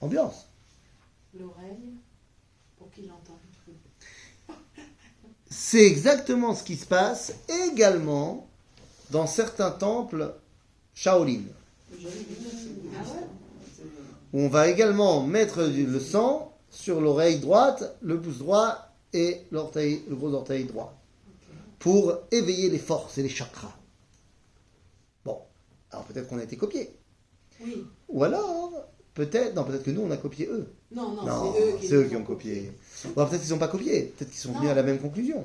Speaker 1: Ambiance.
Speaker 3: L'oreille, pour qu'il entende.
Speaker 1: C'est exactement ce qui se passe également dans certains temples Shaolin, où on va également mettre le sang sur l'oreille droite, le pouce droit et l'orteil, le gros orteil droit, pour éveiller les forces et les chakras. Bon, alors peut-être qu'on a été copié.
Speaker 3: Oui.
Speaker 1: Ou alors, peut-être que nous on a copié eux.
Speaker 3: Non,
Speaker 1: Non,
Speaker 3: c'est
Speaker 1: c'est eux qui ont copié. Ou alors peut-être qu'ils n'ont pas copié, peut-être qu'ils sont venus à la même conclusion.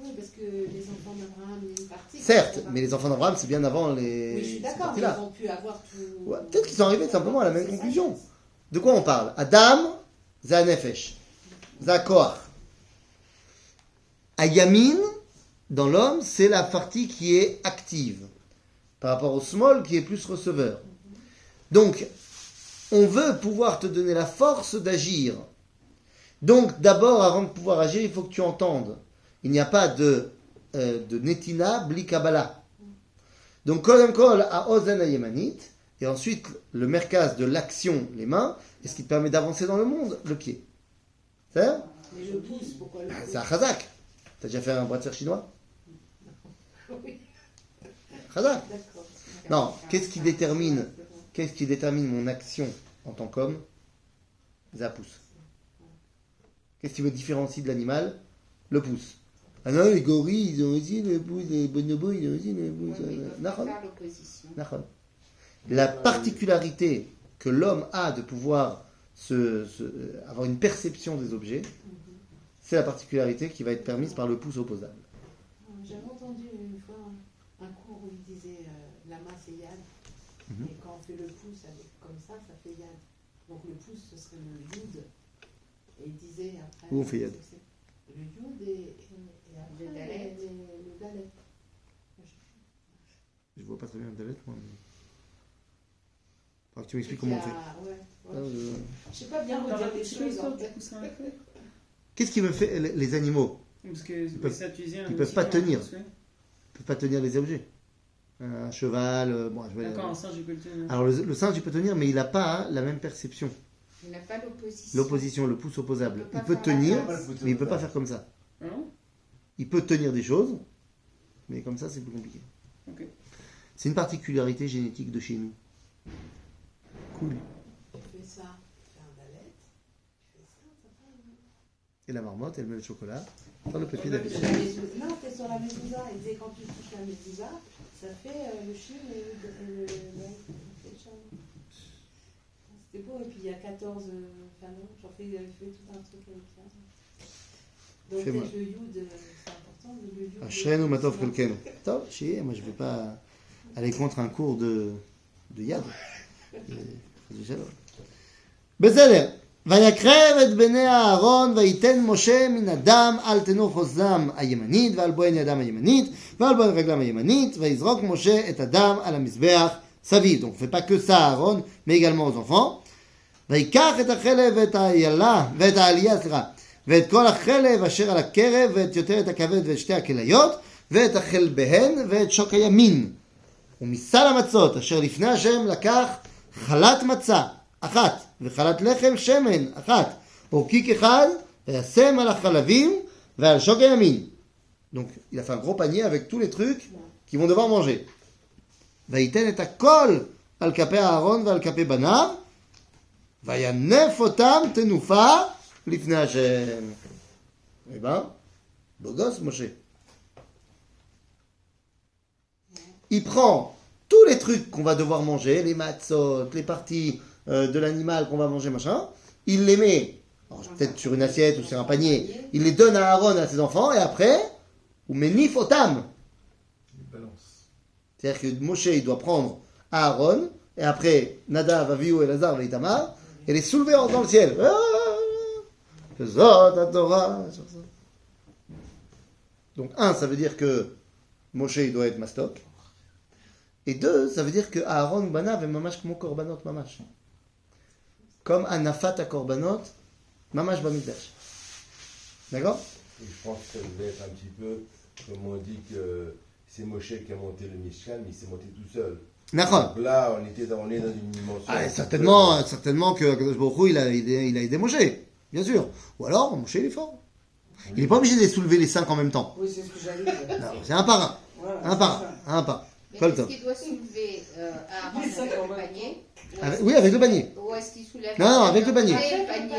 Speaker 3: Oui, parce que les enfants d'Abraham, il y a une partie.
Speaker 1: Certes, mais les enfants d'Abraham, c'est bien avant les.
Speaker 3: Oui, je suis
Speaker 1: ces
Speaker 3: d'accord, mais
Speaker 1: parties-là.
Speaker 3: ils ont pu avoir tout.
Speaker 1: Ouais, peut-être qu'ils sont arrivés simplement à la même conclusion. De quoi on parle? Adam, za nefesh, za koach. Ayamin, dans l'homme, c'est la partie qui est active, par rapport au small qui est plus receveur. Donc, on veut pouvoir te donner la force d'agir. Donc, d'abord, avant de pouvoir agir, il faut que tu entendes. Il n'y a pas de netina bli kabbalah. Donc, kodem kol a ozen hayemanit, et ensuite le merkaz de l'action, les mains, et ce qui te permet d'avancer dans le monde, le pied. C'est ça?
Speaker 3: Mais le pouce, pourquoi le pouce?
Speaker 1: C'est un chazak. T'as déjà fait un bras de fer chinois?
Speaker 3: Oui,
Speaker 1: Chazak.
Speaker 3: d'accord.
Speaker 1: Non, qu'est-ce qui détermine mon action en tant qu'homme? C'est un pouce. Qu'est-ce qui me différencie de l'animal? Le pouce. Ah non, les gorilles, ils ont aussi le pouce, les bonobos, ils ont aussi le pouce. Nahon.
Speaker 4: Faire l'opposition.
Speaker 1: Nahon. La particularité que l'homme a de pouvoir avoir une perception des objets, c'est la particularité qui va être permise par le pouce opposable.
Speaker 3: J'avais entendu une fois un cours où il disait la main c'est yad, et quand on fait le pouce avec, comme ça fait yad. Donc le pouce ce serait le yud, et il disait après.
Speaker 1: Où on fait yad?
Speaker 3: Le yud et après
Speaker 4: Le dalet.
Speaker 3: le dalet.
Speaker 1: Je vois pas très bien le dalet, moi. Mais... Faudra que tu m'expliques comment on fait.
Speaker 3: Ouais. Je sais pas bien redire les choses en fait.
Speaker 1: Qu'est-ce qui me fait les animaux?
Speaker 2: Parce que
Speaker 1: peuvent-
Speaker 2: ça, tu disais,
Speaker 1: ils peuvent pas tenir. Ils peuvent pas tenir les objets. Un cheval, bon, je vais-
Speaker 2: D'accord, un singe, il peut le tenir.
Speaker 1: Alors le singe il peut tenir, mais il n'a pas la même perception.
Speaker 4: Il n'a pas l'opposition.
Speaker 1: L'opposition, le pouce opposable.
Speaker 4: Il peut
Speaker 1: Il
Speaker 4: pas
Speaker 1: peut
Speaker 4: faire la
Speaker 1: tenir,
Speaker 4: balance.
Speaker 1: mais il peut pas faire comme ça.
Speaker 2: Ah non?
Speaker 1: Il peut tenir des choses, mais comme ça c'est plus compliqué.
Speaker 2: Ok.
Speaker 1: C'est une particularité génétique de chez nous. Cool.
Speaker 3: Tu fais ça, tu fais un dalet, tu fais ça, ça fait.
Speaker 1: Et la marmotte, elle met le chocolat dans le papier
Speaker 3: La
Speaker 1: d'habitude.
Speaker 3: mezouza- Non, c'est sur la mezouza. Il disait quand tu touches la mezouza, ça fait le chien et le chien. C'était beau, et puis il y a 14 fanons. J'en fais tout un truc avec ça. Donc
Speaker 1: Fais-moi.
Speaker 3: peut-être le yud, c'est important. Le yud,
Speaker 1: Ashrenu matov kelkenu. Top, chier, moi je vais pas aller contre un cours de yad. Bezalel. ויקרב את בני אהרון ויתן משה מן הדם על תנוך אוזנם הימנית ועל בוהן ידם הימנית ועל בוהן רגלם הימנית ויזרוק משה את הדם על המזבח סביב. Donc on ne fait pas que ça à Aaron, mais également aux enfants. ויקח את החלב ואת העלייה, ואת כל החלב אשר על הקרב ואת יותרת הכבד ואת שתי הכליות ואת החלביהן ואת שוק הימין. ומסל המצות אשר לפני השם לקח חלת מצה אחת וחלת לחם שמן אחת וקיק אחד וישם על החלבים ועל שוק הימין. Donc il a fait un gros panier avec tous les trucs qu'ils vont devoir manger. ויתן את הכל על כפי אהרון ועל כפי בניו וינף אותם תנופה לפני השם. Eh ben, beau gosse Moshe. Il prend tous les trucs qu'on va devoir manger, les matzot, les parties de l'animal qu'on va manger, machin, il les met, peut-être sur une assiette ou sur un panier, il les donne à Aaron et à ses enfants, et après, ou menif otam. C'est-à-dire que Moshe, il doit prendre Aaron, et après, Nadav, Avihu, Elazar, et Itamar, et les soulever dans le ciel. Donc, un, ça veut dire que Moshe, il doit être mastok. Et deux, ça veut dire que Aaron Banav est mamash comme korbanot mamash. Comme Anafat à korbanot, mamash bamikdash. D'accord?
Speaker 5: Et je pense que ça devait être un petit peu, comme on dit que c'est Moshe qui a monté le Mishkan, mais il s'est monté tout seul.
Speaker 1: D'accord.
Speaker 5: Donc là, on est dans une dimension.
Speaker 1: Ah, certainement que Akadosh Baruch Hu, il a aidé Moshe, bien sûr. Ou alors, Moshe, il est fort. Il n'est pas obligé de les soulever les 5 en même temps.
Speaker 6: Oui, c'est ce que j'allais dire.
Speaker 1: Non, c'est un par un.
Speaker 6: Voilà,
Speaker 1: Un par un. Un par.
Speaker 4: Mais est-ce qu'il doit soulever Aaron avec le panier
Speaker 1: Oui, avec le panier.
Speaker 4: Ou est-ce qu'il soulève
Speaker 1: Non, avec le panier.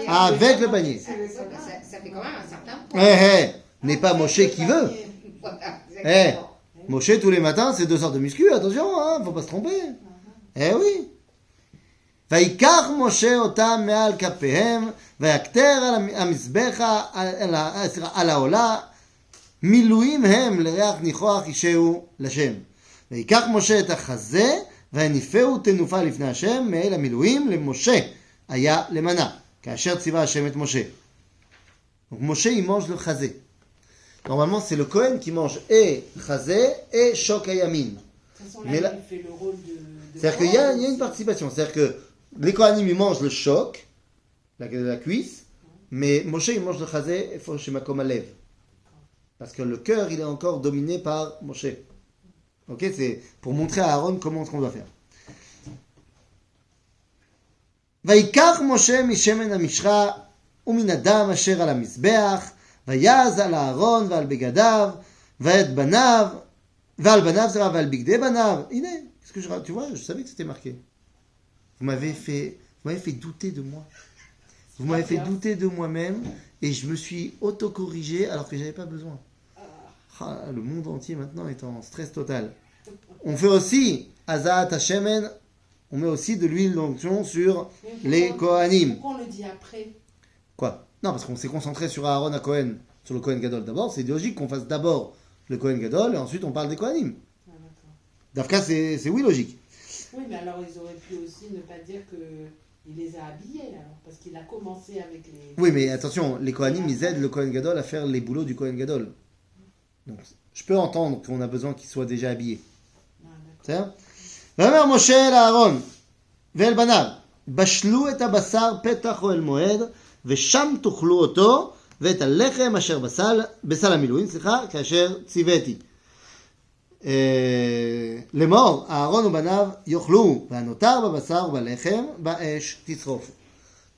Speaker 1: Avec le panier.
Speaker 4: Ça fait quand même un certain
Speaker 1: Eh,
Speaker 4: point.
Speaker 1: n'est pas Moshe qui veut.
Speaker 4: Voilà,
Speaker 1: Eh,
Speaker 4: exactement.
Speaker 1: Moshe, tous les matins, c'est 2 sortes de muscu, attention, hein, faut pas se tromper. Eh oui. ויקח משה אותם מעל כפיהם ויקטר על המזבח על העולה מילואים הם לריח ניחוח אישהו לשם. ויקח משה את החזה והניפהו תנופה לפני השם מאל המילואים למשה היה למנה כאשר ציווה השם את משה. Donc Moshe il mange le chazé. Normalement c'est le Kohen qui mange et chazé et shok hayamin.
Speaker 3: De toute façon,
Speaker 1: Mais
Speaker 3: là,
Speaker 1: là-
Speaker 3: il fait le rôle de
Speaker 1: C'est-à-dire qu'il y a une participation. C'est-à-dire que les Kohanim, ils mangent le choc, la cuisse, mais Moshe, il mange le chazé, il faut chez Makom Alev. Parce que le cœur, il est encore dominé par Moshe. Ok, c'est pour montrer à Aaron comment ce qu'on doit faire. ויקח משה משמן המשחה ומן הדם אשר על המזבח ויז על אהרון ועל בגדיו ואת בניו ועל בניו ועל בגדי בניו. הנה, tu vois, je savais que c'était marqué. Vous m'avez fait douter de moi. Vous m'avez fait douter de moi-même et je me suis auto-corrigé alors que j'avais pas besoin. Ah, le monde entier maintenant est en stress total. On fait aussi Azaat Hashemen, on met aussi de l'huile d'onction sur les Kohanim.
Speaker 3: Pourquoi on le dit après?
Speaker 1: Quoi? Non, parce qu'on s'est concentré sur Aaron à Kohen, sur le Kohen Gadol d'abord. C'est logique qu'on fasse d'abord le Kohen Gadol et ensuite on parle des Kohanim.
Speaker 3: Ah, d'accord.
Speaker 1: Dafka, c'est oui logique.
Speaker 3: Oui, mais alors ils auraient pu aussi ne pas dire qu'il les a habillés, alors, parce qu'il a commencé avec les...
Speaker 1: Oui, mais attention, les Kohanim, ils aident le Kohen Gadol à faire les boulots du Kohen Gadol. Donc, je peux entendre qu'on a besoin qu'il soit déjà habillé.
Speaker 3: Ah, d'accord.
Speaker 1: בסדר? ואומר משה אל אהרון ואל בניו, בשלו את הבשר פתח אוהל מועד, ושם תאכלו אותו, ואת הלחם אשר בסל המילואים, כאשר ציוויתי. לאמור, אהרון ובניו יאכלו, והנותר בבשר ובלחם באש תשרוף.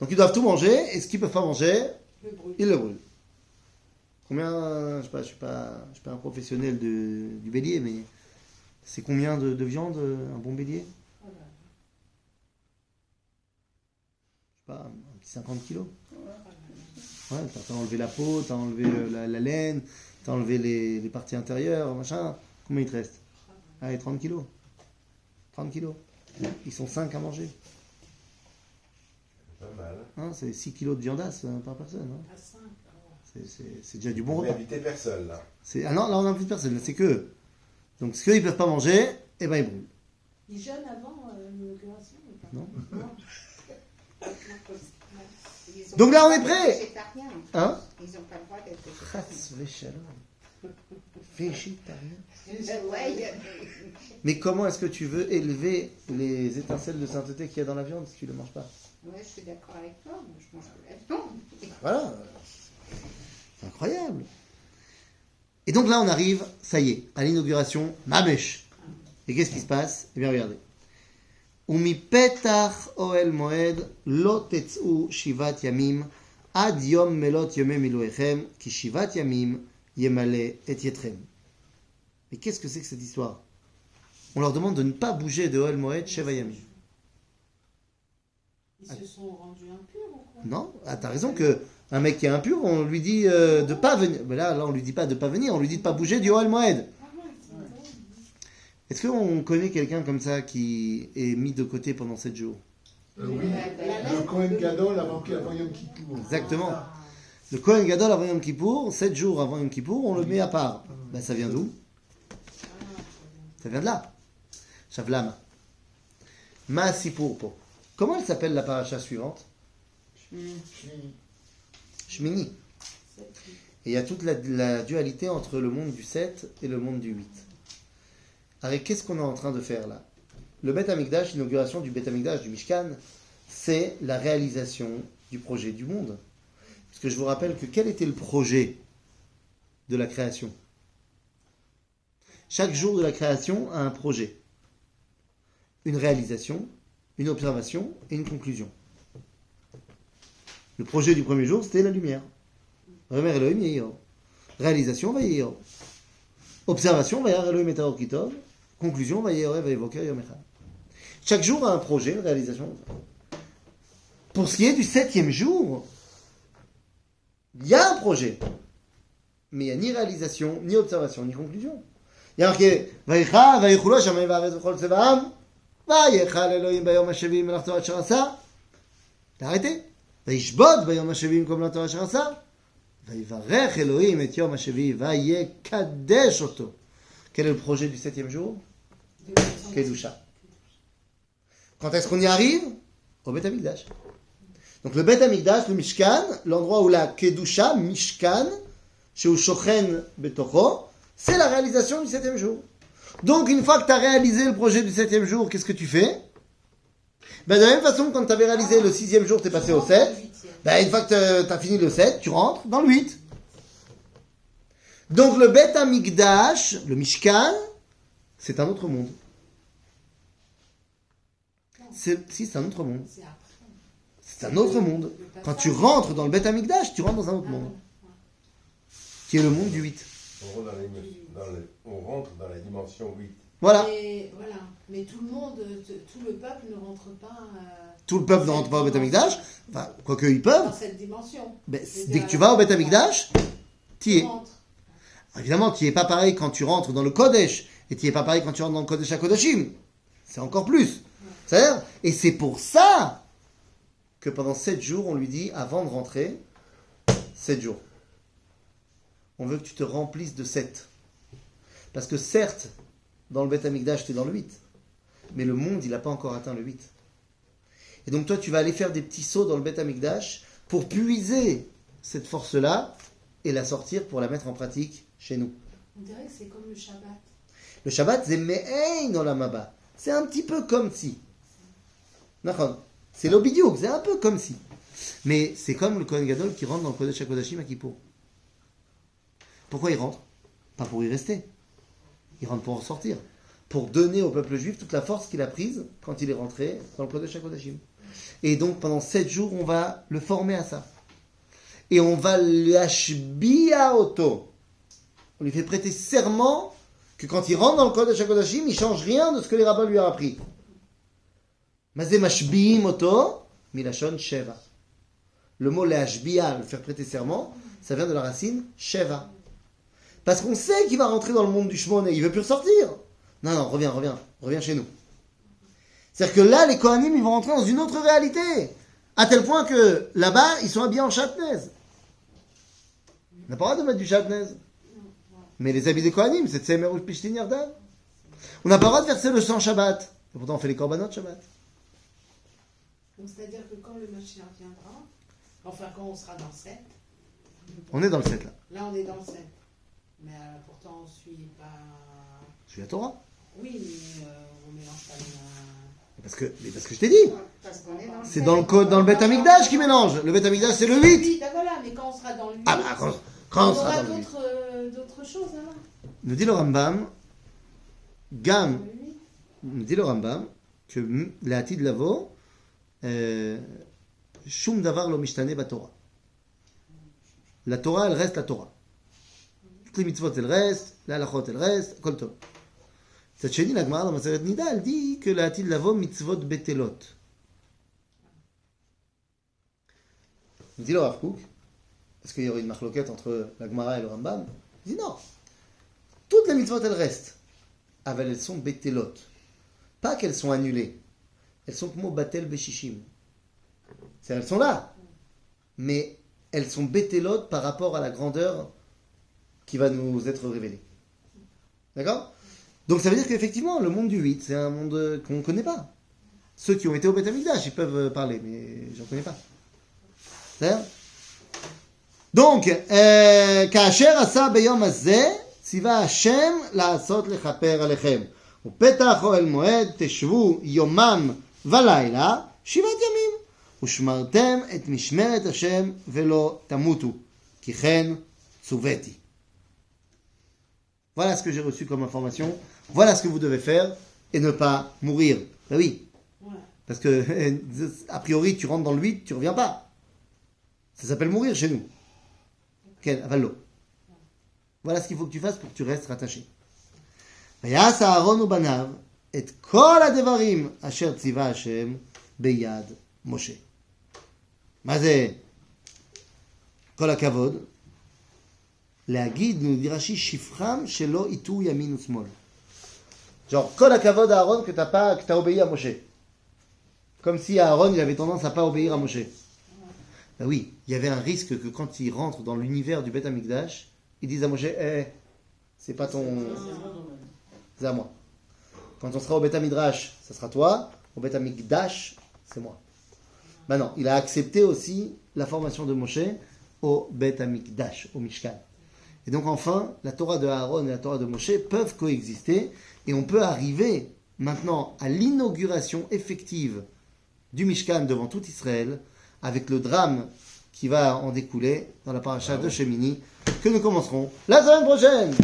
Speaker 1: Donc ils doivent tout manger, et ce qu'ils ne peuvent pas manger,
Speaker 3: Le bruit.
Speaker 1: ils le brûlent. Combien, je sais pas, je suis pas un professionnel du bélier, mais c'est combien de viande un bon bélier?
Speaker 3: Oh là là.
Speaker 1: Je sais pas, un petit 50 kilos. Ouais, t'as enlevé la peau, t'as enlevé la laine, t'as enlevé les parties intérieures, machin. Combien il te reste? Allez, 30 kilos. 30 kilos. Ils sont 5 à manger.
Speaker 5: Pas mal.
Speaker 1: Hein, c'est 6 kilos de viandasse par personne. Hein.
Speaker 3: À 5.
Speaker 1: C'est déjà du bon
Speaker 5: Vous
Speaker 1: repas.
Speaker 5: n'invitez personne là.
Speaker 1: Ah non, là on n'invite personne, là, c'est que eux. Donc ce qu'eux ils peuvent pas manger, eh ben ils brûlent.
Speaker 3: Ils jeûnent avant l'inauguration ou pas?
Speaker 1: Non.
Speaker 3: Non.
Speaker 4: Ils ont
Speaker 1: Donc là,
Speaker 4: pas
Speaker 1: on est
Speaker 4: le droit
Speaker 1: prêt.
Speaker 4: d'être végétariens.
Speaker 1: Hein?
Speaker 4: Ils n'ont pas le droit d'être
Speaker 1: Chas
Speaker 4: végétariens.
Speaker 1: v'shalom. Végétarien.
Speaker 4: Ouais, il y a
Speaker 1: Mais comment est-ce que tu veux élever les étincelles de sainteté qu'il y a dans la viande si tu ne le manges pas?
Speaker 4: Ouais, je suis d'accord avec toi, moi je mange de la viande.
Speaker 1: Voilà. C'est incroyable. Et donc là, on arrive, ça y est, à l'inauguration, Mamesh. Et qu'est-ce qui se passe? Eh bien, regardez. Umi petach oel moed lo tetzu shivat yamim ad yom melot yomem miluechem ki shivat yamim yemale et yetrem. Mais qu'est-ce que c'est que cette histoire? On leur demande de ne pas bouger de Oel Moed Sheva Yamim.
Speaker 3: Ils se sont rendus impurs ou quoi?
Speaker 1: Non, ah, t'as raison que un mec qui est impur, on lui dit de pas venir. Mais là, on lui dit pas de pas venir, on lui dit de pas bouger du Oel Moed. Est-ce qu'on connaît quelqu'un comme ça qui est mis de côté pendant 7 jours?
Speaker 7: Oui, le Kohen Gadol avant Yom Kippour.
Speaker 1: Exactement. Le Kohen Gadol avant Yom Kippour, 7 jours avant Yom Kippour, on le met à part. Ben, ça vient d'où? Ça vient de là. Shavlam. Ma Sipurpo. Comment elle s'appelle la paracha suivante? Shmini. Et il y a toute la dualité entre le monde du 7 et le monde du 8. Alors, qu'est-ce qu'on est en train de faire là? Le Beth Amikdash, l'inauguration du Beth Amikdash, du Mishkan, c'est la réalisation du projet du monde. Parce que je vous rappelle que quel était le projet de la création? Chaque jour de la création a un projet. Une réalisation, une observation et une conclusion. Le projet du premier jour, c'était la lumière. Réalisation, observation, conclusion, chaque jour a un projet, une réalisation. Pour ce qui est du 7e jour, il y a un projet. Mais il n'y a ni réalisation, ni observation, ni conclusion. Il y a marqué Vaïcha, Vaïchulo, Shamayim Vaaretz V'chol Tzevaam, Vaïechal Elohim Bayom HaShavim Melach Torah Asher Asa. T'as arrêté? Vaïshbod Bayom HaShavim Kom Melach Torah Asher Asa. Vaïvarech Elohim Et Yom HaShavim Vayekadesh Oto. Quel est le projet du 7e jour? Kedusha. Quand est-ce qu'on y arrive? Au Beth Amikdash. Donc le Beth Amikdash, le Mishkan, l'endroit où la Kedusha, Mishkan, chez Ushochen Betocho, c'est la réalisation du 7e jour. Donc une fois que tu as réalisé le projet du 7e jour, qu'est-ce que tu fais? Ben, de la même façon, quand tu avais réalisé le 6e jour, tu es passé au 7. Ben, une fois que tu as fini le 7, tu rentres dans le 8. Donc le Beth Amikdash, le Mishkan, c'est un autre monde. C'est un autre monde. C'est un autre monde. Quand tu rentres dans le Beth Amikdash, tu rentres dans un autre monde. Qui est le monde du 8.
Speaker 5: On rentre dans la dimension 8.
Speaker 1: Voilà.
Speaker 3: Mais tout le monde, tout le peuple ne rentre pas.
Speaker 1: Tout le peuple ne rentre pas au Beth Amikdash. Enfin, quoique ils peuvent.
Speaker 3: Dans cette dimension.
Speaker 1: Ben, dès que tu vas au Beth Amikdash, tu y es.
Speaker 3: Rentre.
Speaker 1: Évidemment, tu n'y es pas pareil quand tu rentres dans le Kodesh. Et tu n'y es pas pareil quand tu rentres dans le Kodesh HaKodashim. C'est encore plus. C'est-à-dire, et c'est pour ça que pendant 7 jours, on lui dit, avant de rentrer, 7 jours. On veut que tu te remplisses de 7. Parce que certes, dans le Beth Amikdash, tu es dans le 8. Mais le monde, il n'a pas encore atteint le 8. Et donc toi, tu vas aller faire des petits sauts dans le Beth Amikdash pour puiser cette force-là et la sortir pour la mettre en pratique chez nous.
Speaker 3: On dirait que c'est comme le Shabbat.
Speaker 1: Le Shabbat, c'est Me'ein Olamaba. C'est un petit peu comme si. C'est l'obidiouk, c'est un peu comme si. Mais c'est comme le Kohen Gadol qui rentre dans le Kodesh HaKodashim à Kippour. Pourquoi il rentre? Pas pour y rester. Il rentre pour en sortir. Pour donner au peuple juif toute la force qu'il a prise quand il est rentré dans le Kodesh HaKodashim. Et donc pendant 7 jours, on va le former à ça. Et on va l'ashbiya auto. On lui fait prêter serment que quand il rentre dans le Kodesh HaKodashim, il ne change rien de ce que les rabbins lui ont appris. Mazé mashbiim auto, milashon sheva. Le mot l'ashbiya, le faire prêter serment, ça vient de la racine sheva. Parce qu'on sait qu'il va rentrer dans le monde du Shmon et il ne veut plus ressortir. Non, reviens chez nous. C'est-à-dire que là, les Kohanim, ils vont rentrer dans une autre réalité. À tel point que là-bas, ils sont habillés en chatnez. On n'a pas le droit de mettre du chatnez. Mais les habits des Kohanim, c'est Tsemer ou Pishtin Yardan. On n'a pas le droit de verser le sang Shabbat. Et pourtant, on fait les korbanot Shabbat.
Speaker 3: Donc c'est-à-dire que quand le Mashiach viendra, enfin quand on sera dans le 7,
Speaker 1: On est dans le 7 là.
Speaker 3: là on est dans le 7. Mais pourtant on suit pas...
Speaker 1: Je suis la Torah.
Speaker 3: Oui, mais on mélange pas les...
Speaker 1: Parce que je t'ai dit.
Speaker 4: Parce qu'on est dans le
Speaker 1: C'est dans le Beth Amikdash qui mélange. Le Beth Amikdash c'est le 8.
Speaker 3: Oui, ben voilà, mais quand on sera dans le 8,
Speaker 1: Ah bah quand on
Speaker 3: on
Speaker 1: sera
Speaker 3: aura
Speaker 1: dans le 8.
Speaker 3: d'autres choses alors.
Speaker 1: Nous dit le Rambam, Gam,
Speaker 3: Dans le 8.
Speaker 1: nous dit le Rambam, que l'Atid Lavo, Shum Davar lo mishtane baTorah. La Torah, elle reste la Torah. Toutes les mitzvot, elles restent, la halachot, elles restent, kol tov. Cette chénie, la Gemara dans Maseret Nida, elle dit que l'Atid Lavo mitzvot betelot. Nous dit le Rav Kook, parce qu'il y aurait une marloquette entre la Gemara et le Rambam, il dit non. Toutes les mitzvot, elles restent. Aval, elles sont betelot. Pas qu'elles sont annulées. Elles sont comme batel beshishim. Elles sont là. Mais elles sont betelot par rapport à la grandeur qui va nous être révélée. D'accord? Donc ça veut dire qu'effectivement, le monde du 8, c'est un monde qu'on ne connaît pas. Ceux qui ont été au Beth Amikdash, ils peuvent parler, mais j'en connais pas. C'est-à-dire? Donc, כאשר עשה ביום הזה, ציווה השם לעשות לכפר עליכם. ופתח אוהל מועד תשבו יומם ולילה 7 ימים. ושמרתם את משמרת השם ולא תמותו. כי כן צוויתי. Voilà ce que j'ai reçu comme information. Voilà ce que vous devez faire et ne pas mourir. Ben oui.
Speaker 3: Ouais.
Speaker 1: Parce que, a priori, tu rentres dans le 8, tu reviens pas. Ça s'appelle mourir chez nous. Quel avalo. Voilà ce qu'il faut que tu fasses pour que tu restes rattaché. ויעש אהרון ובניו את כל הדברים אשר ציווה השם ביד משה. מה זה כל הכבוד? להגיד, nous dit Rashi, שפחם שלא יטו ימין ושמאל. Genre, כל הכבוד à Aaron que t'as obéi à Moshe. Comme si Aaron, il avait tendance à pas obéir à Moshe. Ben oui, il y avait un risque que quand il rentre dans l'univers du Beth Amikdash, ils disent à Moshe, c'est pas ton... C'est à moi. Quand on sera au Beth Midrash, ça sera toi. Au Beth Amikdash, c'est moi. Maintenant, il a accepté aussi la formation de Moshe au Beth Amikdash, au Mishkan. Et donc enfin, la Torah de Aaron et la Torah de Moshe peuvent coexister et on peut arriver maintenant à l'inauguration effective du Mishkan devant tout Israël avec le drame qui va en découler dans la paracha de Shemini que nous commencerons la semaine prochaine.